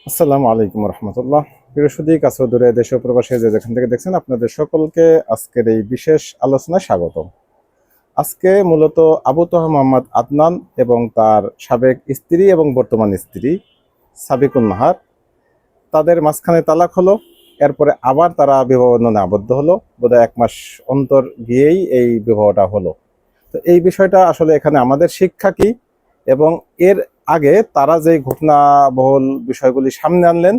আসসালামু আলাইকুম রহমতুল্লাহ। প্রিয় সুদী কাছে দূরে দেশ ও প্রবাসী যে যেখান থেকে দেখছেন, আপনাদের সকলকে আজকের এই বিশেষ আলোচনায় স্বাগত। আজকে মূলত আবু তোহা মোহাম্মদ আদনান এবং তার সাবেক স্ত্রী এবং বর্তমান স্ত্রী সাবিকুন নাহার, তাদের মাঝখানে তালাক হলো। এরপরে আবার তারা বিবাহ বন্ধনে আবদ্ধ হলো, বোধহয় 1 মাস অন্তর গিয়েই এই বিবাহটা হলো। তো এই বিষয়টা আসলে এখানে আমাদের শিক্ষা কি, এবং এর আগে তারা যে ঘটনাবহুল বিষয়গুলি সামনে আনলেন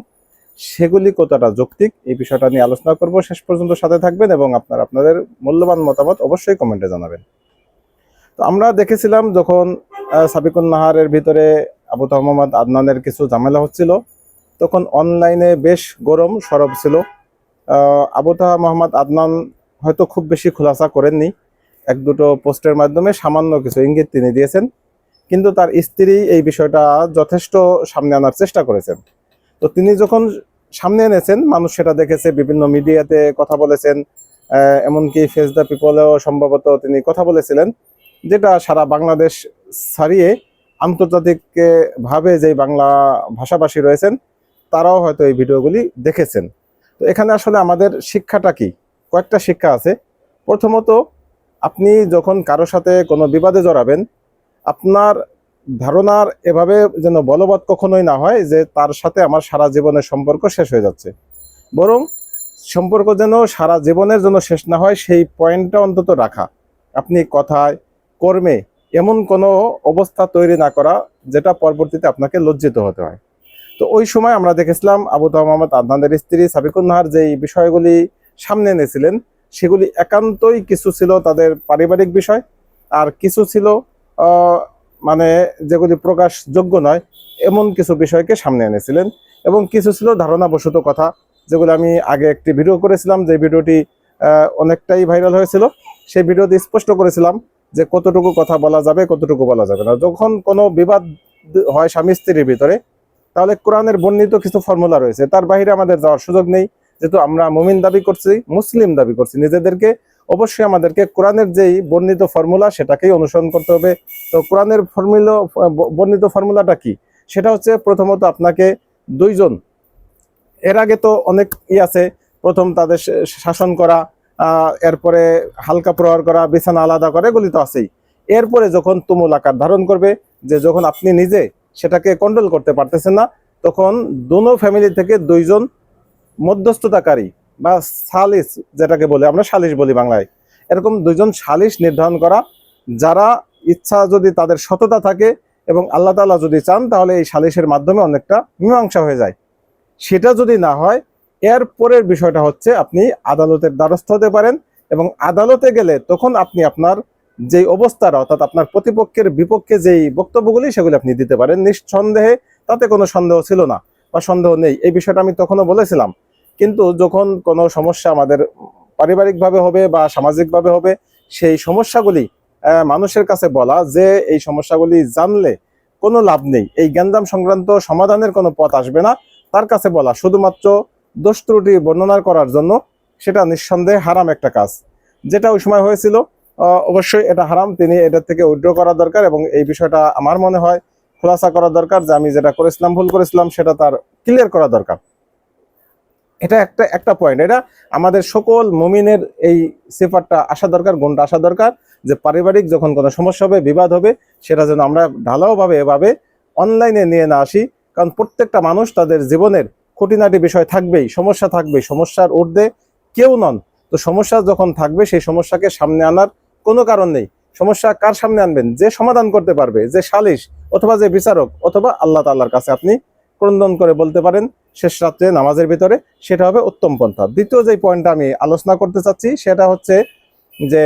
সেগুলি কতটা যৌক্তিক, এই বিষয়টা নিয়ে আলোচনা করব। শেষ পর্যন্ত সাথে থাকবেন এবং আপনাদের মূল্যবান মতামত অবশ্যই কমেন্টে জানাবেন। তো আমরা দেখেছিলাম যখন সাবিকুন নাহারের ভিতরে আবু তোহা মোহাম্মদ আদনানের কিছু ঝামেলা হচ্ছিল, তখন অনলাইনে বেশ গরম সরব ছিল। আবু তোহা মোহাম্মদ আদনান হয়তো খুব বেশি খোলাসা করেননি, এক দুটো পোস্টের মাধ্যমে সামান্য কিছু ইঙ্গিত তিনি দিয়েছেন, কিন্তু তার স্ত্রী এই বিষয়টা যথেষ্ট সামনে আনার চেষ্টা করেছেন। তো তিনি যখন সামনে এনেছেন, মানুষ সেটা দেখেছে, বিভিন্ন মিডিয়াতে কথা বলেছেন, এমনকি ফেস দ্য পিপলেও সম্ভবত তিনি কথা বলেছিলেন, যেটা সারা বাংলাদেশ ছাড়িয়ে আন্তর্জাতিক ভাবে যে বাংলা ভাষাভাষী রয়েছেন তারাও হয়তো এই ভিডিওগুলি দেখেছেন। তো এখানে আসলে আমাদের শিক্ষাটা কি? কয়েকটা শিক্ষা আছে। প্রথমত, আপনি যখন কারো সাথে কোনো বিবাদে জড়াবেন, আপনার ধারণার এভাবে যেন বলবৎ কখনোই না হয় যে তার সাথে আমার সারা জীবনের সম্পর্ক শেষ হয়ে যাচ্ছে, বরং সম্পর্ক যেন সারা জীবনের জন্য শেষ না হয় সেই পয়েন্টটা অন্তত রাখা। আপনি কথায় কর্মে এমন কোনো অবস্থা তৈরি না করা যেটা পরবর্তীতে আপনাকে লজ্জিত হতে হয়। তো ওই সময় আমরা দেখেছিলাম আবু তোহা মোহাম্মদ আদনানের স্ত্রী সাবিকুন নাহার যেই বিষয়গুলি সামনে এনেছিলেন, সেগুলি একান্তই কিছু ছিল তাদের পারিবারিক বিষয়, আর কিছু ছিল মানে যেগুলি প্রকাশযোগ্য নয় এমন কিছু বিষয়কে সামনে এনেছিলেন, এবং কিছু ছিল ধারণাবশত কথা, যেগুলো আমি আগে একটি ভিডিও করেছিলাম, যে ভিডিওটি অনেকটাই ভাইরাল হয়েছিল। সেই ভিডিওতে স্পষ্ট করেছিলাম যে কতটুকু কথা বলা যাবে, কতটুকু বলা যাবে না। যখন কোনো বিবাদ হয় স্বামী স্ত্রীর ভিতরে, তাহলে কোরআনের বর্ণিত কিছু ফর্মুলা রয়েছে, তার বাইরে আমাদের যাওয়ার সুযোগ নেই। যেহেতু আমরা মুমিন দাবি করছি, মুসলিম দাবি করছি নিজেদেরকে, অবশ্যই আমাদেরকে কোরআনের যেই বর্ণিত ফর্মুলা সেটাকেই অনুসরণ করতে হবে। তো কোরআনের বর্ণিত ফর্মুলাটা কি? সেটা হচ্ছে প্রথমত আপনাকে দুইজন, এর আগে তো অনেক আছে, প্রথম তাদের শাসন করা, এরপরে হালকা প্রহার করা, বিছানা আলাদা করা, এগুলি তো আছেই। এরপরে যখন তুমুল আকার ধারণ করবে, যে যখন আপনি নিজে সেটাকে কন্ট্রোল করতে পারতেছেন না, তখন দোনো ফ্যামিলি থেকে দুইজন মধ্যস্থতাকারী বা সালিস, যেটাকে বলে আমরা সালিশ বলি বাংলায়, এরকম দুইজন সালিশ নির্ধারণ করা, যারা ইচ্ছা যদি তাদের সততা থাকে এবং আল্লাহ তাআলা যদি চান, তাহলে এই সালিশের মাধ্যমে অনেকটা মীমাংসা হয়ে যায়। সেটা যদি না হয়, এর পরের বিষয়টা হচ্ছে আপনি আদালতের দ্বারস্থ হতে পারেন, এবং আদালতে গেলে তখন আপনি আপনার যেই অবস্থাটা, অর্থাৎ আপনার প্রতিপক্ষের বিপক্ষে যেই বক্তব্যগুলি সেগুলি আপনি দিতে পারেন নিঃসন্দেহে। তাতে কোনো সন্দেহ ছিল না বা সন্দেহ নেই, এই বিষয়টা আমি তখনও বলেছিলাম। কিন্তু যখন কোনো সমস্যা আমাদের পারিবারিকভাবে হবে বা সামাজিকভাবে হবে, সেই সমস্যাগুলি মানুষের কাছে বলা, যে এই সমস্যাগুলি জানলে কোনো লাভ নেই, এই গ্যাঞ্জাম সংক্রান্ত সমাধানের কোনো পথ আসবে না, তার কাছে বলা শুধুমাত্র দোষ ত্রুটি বর্ণনা করার জন্য, সেটা নিঃসন্দেহে হারাম একটা কাজ। যেটা ওই সময় হয়েছিল, অবশ্যই এটা হারাম, তিনি এটার থেকে উইথড্র করা দরকার, এবং এই বিষয়টা আমার মনে হয় খোলাসা করা দরকার, যে আমি যেটা করেছিলাম ভুল করেছিলাম সেটা তার ক্লিয়ার করা দরকার। এটা একটা একটা পয়েন্ট, এটা আমাদের সকল মুমিনের এই সিফাতটা আসা দরকার, গুণটা আসা দরকার, যে পারিবারিক যখন কোনো সমস্যা হবে, বিবাদ হবে, সেটা যেন আমরা ঢালাওভাবে এভাবে অনলাইনে নিয়ে না আসি। কারণ প্রত্যেকটা মানুষ তাদের জীবনের খুঁটিনাটি বিষয় থাকবেই, সমস্যা থাকবেই, সমস্যার ঊর্ধ্বে কেউ নন। তো সমস্যা যখন থাকবে, সেই সমস্যাকে সামনে আনার কোনো কারণ নেই। সমস্যা কার সামনে আনবেন? যে সমাধান করতে পারবে, যে সালিশ অথবা যে বিচারক অথবা আল্লাহ তাআলার কাছে আপনি ক্রন্দন করে বলতে পারেন শেষ রাত্রে নামাজের ভিতরে, সেটা হবে উত্তম পন্থা। দ্বিতীয় যে পয়েন্টটা আমি আলোচনা করতে চাচ্ছি, সেটা হচ্ছে যে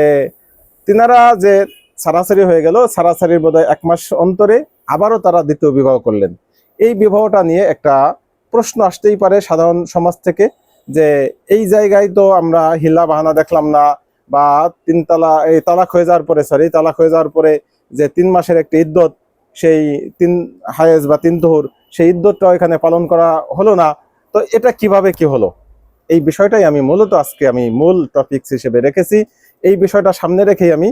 তিনারা যে ছাড়াছাড়ি হয়ে গেল, ছাড়াছাড়ির বোধহয় 1 মাস অন্তরে আবারও তারা দ্বিতীয় বিবাহ করলেন। এই বিবাহটা নিয়ে একটা প্রশ্ন আসতেই পারে সাধারণ সমাজ থেকে, যে এই জায়গায় তো আমরা হিলা বাহানা দেখলাম না, বা এই তালাক হয়ে যাওয়ার পরে, তালাক হয়ে যাওয়ার পরে যে 3 মাসের একটা ইদ্যত, সেই 3 হায়েজ বা 3 তুহুর, সেই ইদ্যতটা এখানে পালন করা হলো না। তো এটা কিভাবে কি হলো? এই বিষয়টাই আমি মূলত আজকে আমি মূল টপিকস হিসেবে রেখেছি। এই বিষয়টা সামনে রেখেই আমি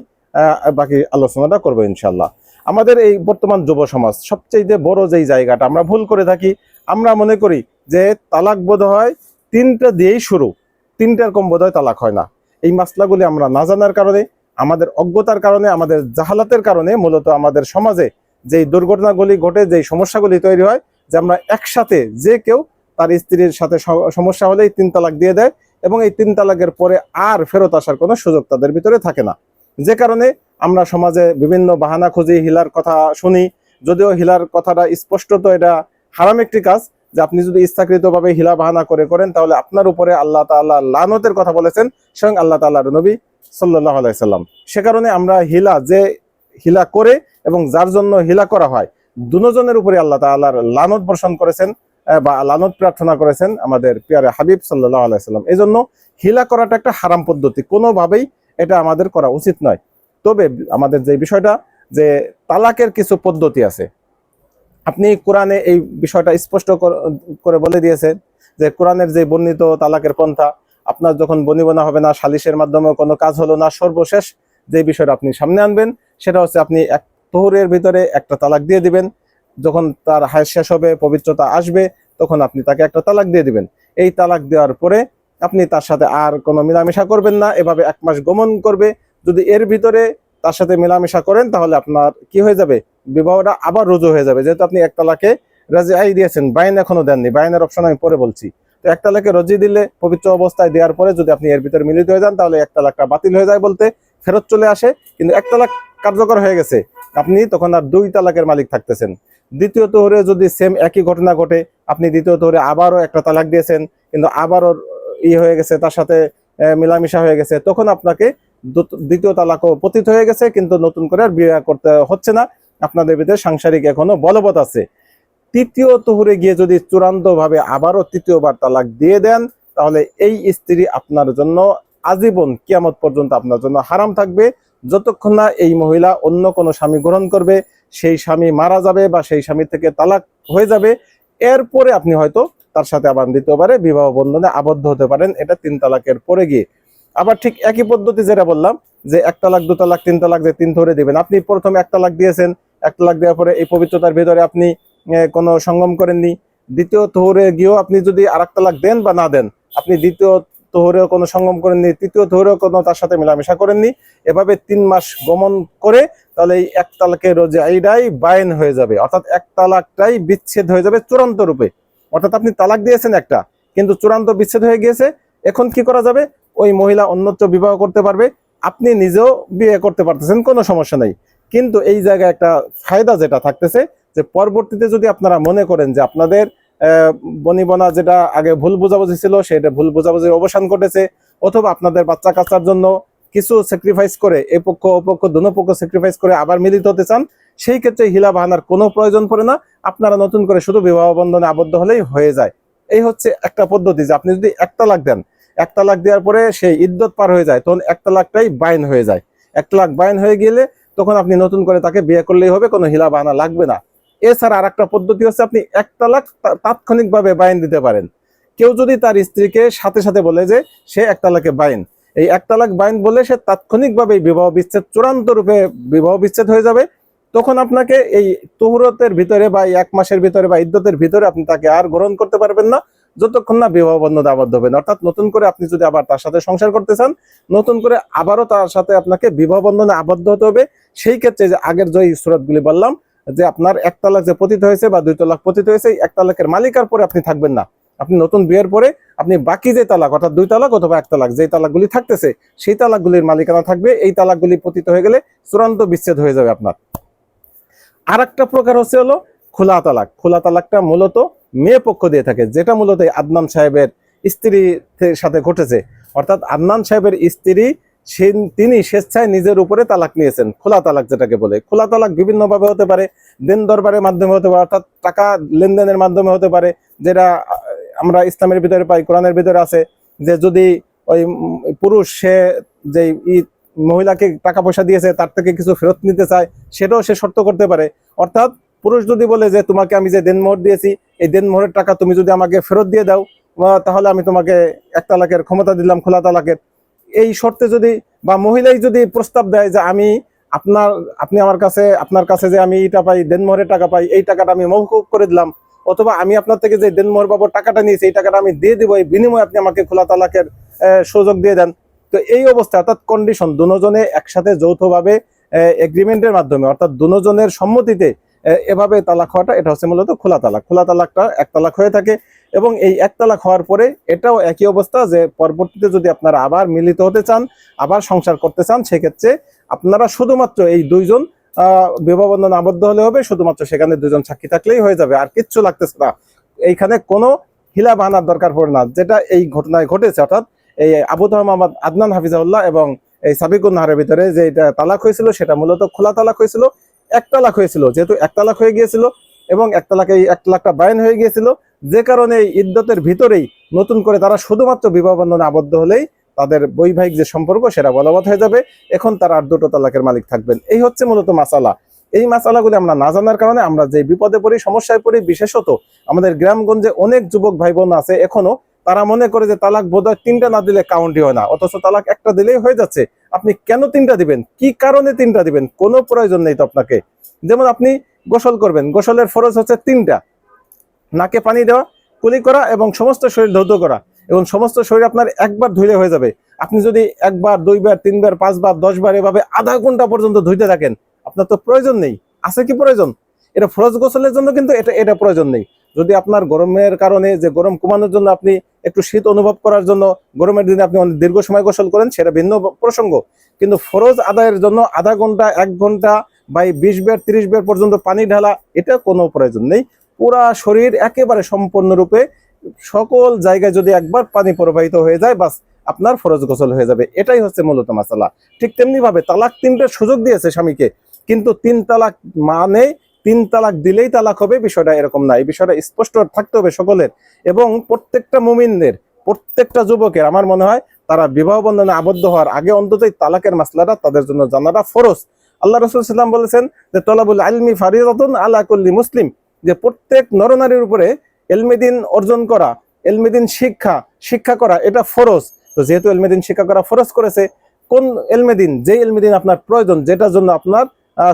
বাকি আলোচনাটা করবো ইনশাল্লাহ। আমাদের এই বর্তমান যুব সমাজ সবচেয়ে বড় যেই জায়গাটা আমরা ভুল করে থাকি, আমরা মনে করি যে তালাক বোধ হয় 3টা দিয়েই শুরু, 3টার কম বোধ হয় তালাক হয় না। এই মাসলাগুলি আমরা না জানার কারণে, আমাদের অজ্ঞতার কারণে, আমাদের জাহালাতের কারণে মূলত আমাদের সমাজে যেই দুর্ঘটনাগুলি ঘটে, যেই সমস্যাগুলি তৈরি হয়, যে আমরা একসাথে যে কেউ তার স্ত্রীর সাথে সমস্যা হলেই 3 তালাক দিয়ে দেয় এবং এই 3 তালাকের পরে আর ফেরত আসার কোনো সুযোগ তাদের ভিতরে থাকে না। যে কারণে আমরা সমাজে বিভিন্ন বাহানা খুঁজি, হিলার কথা শুনি। যদিও হিলার কথাটা স্পষ্টত এটা হারাম একটি কাজ, যে আপনি যদি ইচ্ছাকৃতভাবে হিলা বাহানা করেন তাহলে আপনার উপরে আল্লাহ তাআলা লানতের কথা বলেছেন স্বয়ং আল্লাহ তাআলার নবী সাল্লাল্লাহু আলাইহি সাল্লাম। সে কারণে আমরা যে হিলা করে এবং যার জন্য হিলা করা হয়, দুজনের উপরে আল্লাহ তাআলার লানত বর্ষণ করেছেন বা লানত প্রার্থনা করেছেন আমাদের প্রিয় হাবিব সাল্লাল্লাহু আলাইহি সাল্লাম। এই জন্য হিলা করাটা একটা হারাম পদ্ধতি, কোনোভাবেই এটা আমাদের করা উচিত নয়। তবে আমাদের যে বিষয়টা, যে তালাকের কিছু পদ্ধতি আছে, আপনি কোরআনে এই বিষয়টা স্পষ্ট করে বলে দিয়েছেন যে কোরআনের যে বর্ণিত তালাকের পন্থা, আপনার যখন বনিবনা হবে না, সালিশের মাধ্যমে কোনো কাজ হলো না, সর্বশেষ যে বিষয়টা আপনি সামনে আনবেন সেটা হচ্ছে আপনি এক তোহরের ভিতরে একটা তালাক দিয়ে দিবেন। যখন তার হায় শেষ হবে, পবিত্রতা আসবে, তখন আপনি তাকে একটা তালাক দিয়ে দিবেন। এই তালাক দেওয়ার পরে আপনি তার সাথে আর কোনো মেলামেশা করবেন না, এভাবে 1 মাস গমন করবে। যদি এর ভিতরে তার সাথে মেলামেশা করেন তাহলে আপনার কি হয়ে যাবে, বিবাহটা আবার রুজু হয়ে যাবে। যেহেতু আপনি 1 তালাকে রাজি দিয়েছেন, বাইন এখনো দেননি, বাইনের অপশন আমি পরে বলছি। তো 1 তালাকে রাজি দিলে, পবিত্র অবস্থায় দেওয়ার পরে যদি আপনি এর ভিতরে মিলিত হয়ে যান তাহলে 1 তালাকটা বাতিল হয়ে যায়, বলতে ফেরত চলে আসে। কিন্তু 1 তালাক কার্যকর হয়ে গেছে, আপনি তখন আর 2 তালাকের মালিক থাকতেছেন। দ্বিতীয় তোহরে যদি সেম একই ঘটনা ঘটে, আপনি দ্বিতীয় তোহরে আবারও একটা তালাক দিয়েছেন কিন্তু আবারও হয়ে গেছে, তার সাথে মেলামেশা হয়ে গেছে, তখন আপনাকে দ্বিতীয় তালাকও পতিত হয়ে গেছে, কিন্তু নতুন করে আর বিয়ে করতে হচ্ছে না, আপনাদের ভিতরে সাংসারিক এখনো বলবৎ আছে। তৃতীয় তোহরে গিয়ে যদি চূড়ান্ত ভাবে আবারও 3য়বার তালাক দিয়ে দেন তাহলে এই স্ত্রী আপনার জন্য আজীবন কিয়ামত পর্যন্ত আপনার জন্য হারাম থাকবে, যতক্ষণ না এই মহিলা অন্য কোনো স্বামী গ্রহণ করবে, সেই স্বামী মারা যাবে বা সেই স্বামী থেকে তালাক হয়ে যাবে। এরপরে আপনি হয়তো তার সাথে আবার দ্বিতীয়বারে বিবাহ বন্ধনে আবদ্ধ হতে পারেন, এটা 3 তালাকের পরে গিয়ে। আবার ঠিক একই পদ্ধতি যেটা বললাম, যে 1 তালাক 2 তালাক 3 তালাক, যে 3 ধরে দিবেন। আপনি প্রথমে 1 তালাক দিয়েছেন, 1 তালাক দেওয়ার পরে এই পবিত্রতার ভিতরে আপনি কোনো সঙ্গম করেননি, দ্বিতীয় তোহরে গিয়েও আপনি যদি আর 1 তালাক দেন বা না দেন, আপনি দ্বিতীয় তোহরেও কোনো সঙ্গম করেননি, তৃতীয় তোহরেও কোনো তার সাথে মেলামেশা করেননি, এভাবে 3 মাস গমন করে তাহলে এই 1 তালাকের রোজাইটাই বাইন হয়ে যাবে, অর্থাৎ 1 তালাকটাই বিচ্ছেদ হয়ে যাবে চূড়ান্ত রূপে। অর্থাৎ আপনি তালাক দিয়েছেন একটা, কিন্তু চূড়ান্ত বিচ্ছেদ হয়ে গিয়েছে। এখন কি করা যাবে, ওই মহিলা অন্যত্র বিবাহ করতে পারবে, আপনি নিজেও বিয়ে করতে পারতেছেন, কোনো সমস্যা নেই। কিন্তু এই জায়গায় একটা ফায়দা যেটা থাকতেছে, যে পরবর্তীতে যদি আপনারা মনে করেন যে আপনাদের বনিবনা যেটা আগে ভুল বোঝাবুঝি ছিল সেটা ভুল বোঝাবুঝির অবসান ঘটেছে, অথবা আপনাদের বাচ্চা কাচ্চার জন্য কিছু স্যাক্রিফাইস করে, এই পক্ষ অপক্ষ দুনো পক্ষ স্যাক্রিফাইস করে আবার মিলিত হতে চান, সেই ক্ষেত্রে হিলা বাহানার কোনো প্রয়োজন পড়ে না, আপনারা নতুন করে শুধু বিবাহ বন্ধনে আবদ্ধ হলেই হয়ে যায়। এই হচ্ছে একটা পদ্ধতি, যে আপনি যদি 1 তালাক দেন, 1 তালাক দেওয়ার পরে সেই ইদ্যত পার হয়ে যায়, তখন 1 তালাকটাই বাইন হয়ে যায়। 1 তালাক বাইন হয়ে গেলে তখন আপনি নতুন করে তাকে বিয়ে করলেই হবে, কোনো হিলা বাহানা লাগবে না। এছাড়া আর একটা পদ্ধতি হচ্ছে, আপনি 1 তালাক তাৎক্ষণিকভাবে বাইন দিতে পারেন। কেউ যদি তার স্ত্রীকে সাথে সাথে বলে যে সে 1 তালাকে বাইন, এই 1 তালাক বাইন বলে সে তাৎক্ষণিকভাবে বিবাহ বিচ্ছেদ চূড়ান্ত রূপে বিবাহ বিচ্ছেদ হয়ে যাবে, তখন আপনাকে এই তোহরতের ভিতরে বা 1 মাসের ভিতরে বা ইদ্যতের ভিতরে আপনি তাকে আর গ্রহণ করতে পারবেন না, যতক্ষণ না বিবাহ বন্ধনে আবদ্ধ হবেন। অর্থাৎ নতুন করে আপনি যদি আবার তার সাথে সংসার করতে চান, নতুন করে আবারও তার সাথে আপনাকে বিবাহ বন্ধনে আবদ্ধ হতে হবে। সেই ক্ষেত্রে যে আগের যে সূরাতগুলি বললাম, যে আপনার 1 তালাক যে পতিত হয়েছে বা 2 তালাক পতিত হয়েছে, 1 তালাকের মালিকার পরে আপনি থাকবেন না। আপনি নতুন বিয়ের পরে আপনি বাকি যে তালাক, অর্থাৎ 2 তালাক অথবা 1 তালাক, যে তালাকগুলি থাকতেছে সেই তালাকগুলির মালিকানা থাকবে। এই তালাকগুলি পতিত হয়ে গেলে চূড়ান্ত বিচ্ছেদ হয়ে যাবে আপনার। আর একটা প্রকার হচ্ছে হলো খোলা তালাক। খোলা তালাকটা মূলত মেয়ে পক্ষ দিয়ে থাকে, যেটা মূলত আদনান সাহেবের স্ত্রীর সাথে ঘটেছে। অর্থাৎ আদনান সাহেবের স্ত্রী তিনি স্বেচ্ছায় নিজের উপরে তালাক নিয়েছেন, খোলা তালাক যেটাকে বলে। খোলা তালাক বিভিন্ন ভাবে হতে পারে, দেন দরবারের মাধ্যমে হতে পারে, অর্থাৎ টাকা লেনদেনের মাধ্যমে হতে পারে, যেটা আমরা ইসলামের ভিতরে পাই, কোরআনের ভিতরে আছে, যে যদি ওই পুরুষ সে যে মহিলাকে টাকা পয়সা দিয়েছে তার থেকে কিছু ফেরত নিতে চায়, সেটাও সে শর্ত করতে পারে। অর্থাৎ পুরুষ যদি বলে যে তোমাকে আমি যে দেনমোহর দিয়েছি, এই দেনমোহরের টাকা তুমি যদি আমাকে ফেরত দিয়ে দাও, তাহলে আমি তোমাকে 1 তালাকের ক্ষমতা দিলাম, খোলা তালাকের। এই শর্তে যদি বা মহিলাই যদি প্রস্তাব দেয় যে আমি আপনি আপনার কাছে যে আমি এটা পাই, দেনমোহরের টাকা পাই, এই টাকাটা আমি মওকুফ করে দিলাম, অথবা আমি আপনার থেকে যে দেনমোহর বাবদ টাকাটা নিয়েছি এই টাকাটা আমি দিয়ে দিব, এই বিনিময়ে আপনি আমাকে খোলা তালাকের সুযোগ দিয়ে দেন। তো এই অবস্থা অর্থাৎ কন্ডিশন দুজনে একসাথে যৌথভাবে এগ্রিমেন্টের মাধ্যমে অর্থাৎ দুজনের সম্মতিতে এভাবে তালাক হওয়াটা, এটা হচ্ছে মূলত খোলা তালাক। খোলা তালাকটা এক তালাক হয়ে থাকে এবং এই এক তালাক হওয়ার পরে এটাও একই অবস্থা যে পরবর্তীতে যদি আপনারা আবার মিলিত হতে চান, আবার সংসার করতে চান, সেক্ষেত্রে আপনারা শুধুমাত্র এই দুইজন বিবাহ বন্ধনে আবদ্ধ হলে হবে, শুধুমাত্র সেখানে দুজন সাক্ষী থাকলেই হয়ে যাবে, আর কিচ্ছু লাগতেছে না। এইখানে কোনো হিলা বাহানার দরকার পড়ে না, যেটা এই ঘটনায় ঘটেছে। অর্থাৎ এই আবু তাহের মোহাম্মদ আদনান হাফিজাউল্লাহ এবং এই সাবিকুন নাহারের ভিতরে যে এটা তালাক হয়েছিল সেটা মূলত খোলা তালাক হয়েছিল, এক তালাক হয়েছিল। যেহেতু এক তালাক হয়ে গিয়েছিল এবং এক তালাকে এক তালাকটা বায়ন হয়ে গিয়েছিল, যে কারণে এই ইদ্যতের ভিতরেই নতুন করে তারা শুধুমাত্র বিবাহ বন্ধনে আবদ্ধ হলেই তাদের বৈবাহিক যে সম্পর্ক সেটা বলবৎ হয়ে যাবে। এখন তারা আর দুটো তালাকের মালিক থাকবেন। এই হচ্ছে মূলত মাসালা। এই মাসালাগুলি আমরা না জানার কারণে আমরা যে বিপদে পড়ি, সমস্যায় পড়ি। বিশেষত আমাদের গ্রামগঞ্জে অনেক যুবক ভাই বোন আছে এখনো, তারা মনে করে যে তালাক বোধহয় 3টা না দিলে কাউন্টই হয় না, অথচ তালাক একটা দিলেই হয়ে যাচ্ছে। আপনি কেন 3টা দিবেন? কি কারণে 3টা দিবেন? কোনো প্রয়োজন নেই তো আপনাকে। যেমন আপনি গোসল করবেন, গোসলের ফরজ হচ্ছে 3টা: নাকে পানি দেওয়া, কুলি করা এবং সমস্ত শরীর ধৌত করা। এবং সমস্ত শরীর আপনার একবার ধুইলে হয়ে যাবে। আপনি যদি একবার, 2বার, 3বার, 5বার, 10বার এভাবে আধা ঘন্টা পর্যন্ত ধুইতে থাকেন, আপনার তো প্রয়োজন নেই। আছে কি প্রয়োজন? এটা ফরজ গোসলের জন্য, কিন্তু এটা প্রয়োজন নেই। যদি আপনার গরমের কারণে, যে গরম কমানোর জন্য, আপনি একটু শীত অনুভব করার জন্য গরমের দিনে আপনি অনেক দীর্ঘ সময় গোসল করেন, সেটা ভিন্ন প্রসঙ্গ। কিন্তু ফরজ আদায়ের জন্য আধা ঘন্টা, 1 ঘন্টা বা 20 বার, 30 বার পর্যন্ত পানি ঢালা, এটা কোনো প্রয়োজন নেই। পুরা শরীর একেবারে সম্পূর্ণরূপে সকল জায়গায় যদি একবার পানি প্রবাহিত হয়ে যায়, বাস আপনার ফরজ গোসল হয়ে যাবে। এটাই হচ্ছে মূলত মাসালা। ঠিক তেমনি ভাবে তালাক 3টার সুযোগ দিয়েছে স্বামীকে, কিন্তু 3 তালাক মানে 3 তালাক দিলেই তালাক হবে, বিষয়টা এরকম না। এই বিষয়টা স্পষ্ট থাকতে হবে সকলের, এবং প্রত্যেকটা মুমিনদের, প্রত্যেকটা যুবকের আমার মনে হয় তারা বিবাহ বন্ধনে আবদ্ধ হওয়ার আগে অন্তত তালাকের মাসলাটা তাদের জন্য জানাটা ফরজ। আল্লাহ রাসূল সাল্লাল্লাহু আলাইহি ওয়াসাল্লাম বলেছেন যে তলাবুল ইলমি ফারিদাতুন আলা কুল্লি মুসলিম, যে প্রত্যেক নরনারীর উপরে এলমেদিন অর্জন করা, এলমেদিন শিক্ষা করা এটা ফরজ। তো যেহেতু এলমেদিন শিক্ষা করা ফরজ করেছে, কোন এলমেদিন? যে এলমেদিন আপনার প্রয়োজন, যেটার জন্য আপনার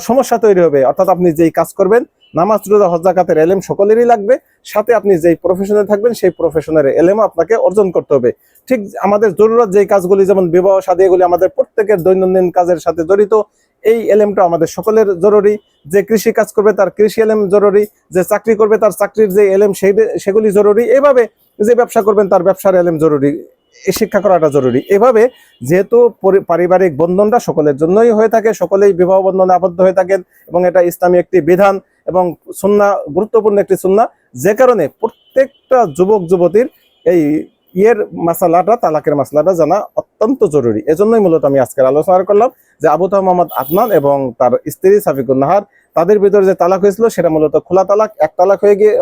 সমস্যা তৈরি হবে। অর্থাৎ আপনি যেই কাজ করবেন, নামাজ, রোজা, হজ, যাকাতের এলেম সকলেরই লাগবে, সাথে আপনি যেই প্রফেশনে থাকবেন সেই প্রফেশনের এলেমও আপনাকে অর্জন করতে হবে। ঠিক আমাদের জরুরত যেই কাজগুলি, যেমন বিবাহ শাদী, এগুলি আমাদের প্রত্যেকের দৈনন্দিন কাজের সাথে জড়িত, এই এলেমটা আমাদের সকলের জরুরি। যে কৃষি কাজ করবে তার কৃষি এলেম জরুরি, যে চাকরি করবে তার চাকরির যে এলেম সেগুলি জরুরি, এভাবে যে ব্যবসা করবেন তার ব্যবসার এলেম জরুরি, শিক্ষা করাটা জরুরি। এভাবে যেহেতু পারিবারিক বন্ধনটা সকলের জন্যই হয়ে থাকে, সকলেই বিবাহ বন্ধনে আবদ্ধ হয়ে থাকেন, এবং এটা ইসলামী একটি বিধান এবং সুন্নাহ, গুরুত্বপূর্ণ একটি সুন্নাহ, যে কারণে প্রত্যেকটা যুবক যুবতীর এই মাসালাটা, তালাকের মাসলাটা জানা অত্যন্ত জরুরি। এজন্যই মূলত আমি আজকের আলোচনা করলাম যে আবু তাহের মোহাম্মদ আদনান এবং তার স্ত্রী সাফিকুন নাহার, তাদের ভিতরে যে তালাক হয়েছিল সেটা মূলত খোলা তালাক। এক তালাক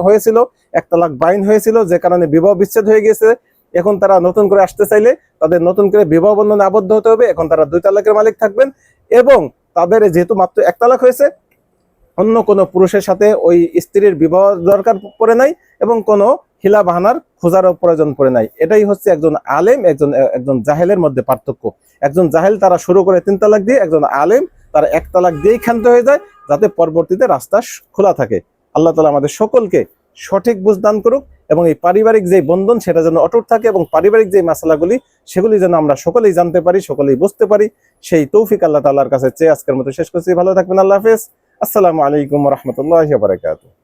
হয়েছিল, এক তালাক বাইন হয়েছিল, যে কারণে বিবাহ বিচ্ছেদ হয়ে গিয়েছে। এখন তারা নতুন করে আসতে চাইলে তাদের নতুন করে বিবাহ বন্ধনে আবদ্ধ হতে হবে। এখন তারা 2 তালাকের মালিক থাকবেন, এবং তাদের যেহেতু মাত্র এক তালাক হয়েছে, অন্য কোনো পুরুষের সাথে ওই স্ত্রীর বিবাহ দরকার পড়ে নাই, এবং কোনো হিলা বাহানার খোঁজারও প্রয়োজন পড়ে নাই। এটাই হচ্ছে একজন আলেম, একজন জাহেলের মধ্যে পার্থক্য। একজন জাহেল তারা শুরু করে 3 তালাক দিয়ে, একজন আলেম তারা 1 তালাক দিয়েই ক্ষান্ত হয়ে যায়, যাতে পরবর্তীতে রাস্তা খোলা থাকে। আল্লাহ তাআলা আমাদের সকলকে সঠিক বুঝদান করুক, এবং এই পারিবারিক যে বন্ধন সেটা যেন অটুট থাকে, এবং পারিবারিক যে মাসালাগুলি সেগুলি যেন আমরা সকলেই জানতে পারি, সকলেই বুঝতে পারি, সেই তৌফিক আল্লাহ তাআলার কাছে চেয়ে আজকের মতো শেষ করছি। ভালো থাকবেন, আল্লাহ হাফেজ। আসসালামু আলাইকুম ওয়া রাহমাতুল্লাহি ওয়া বারাকাতুহু।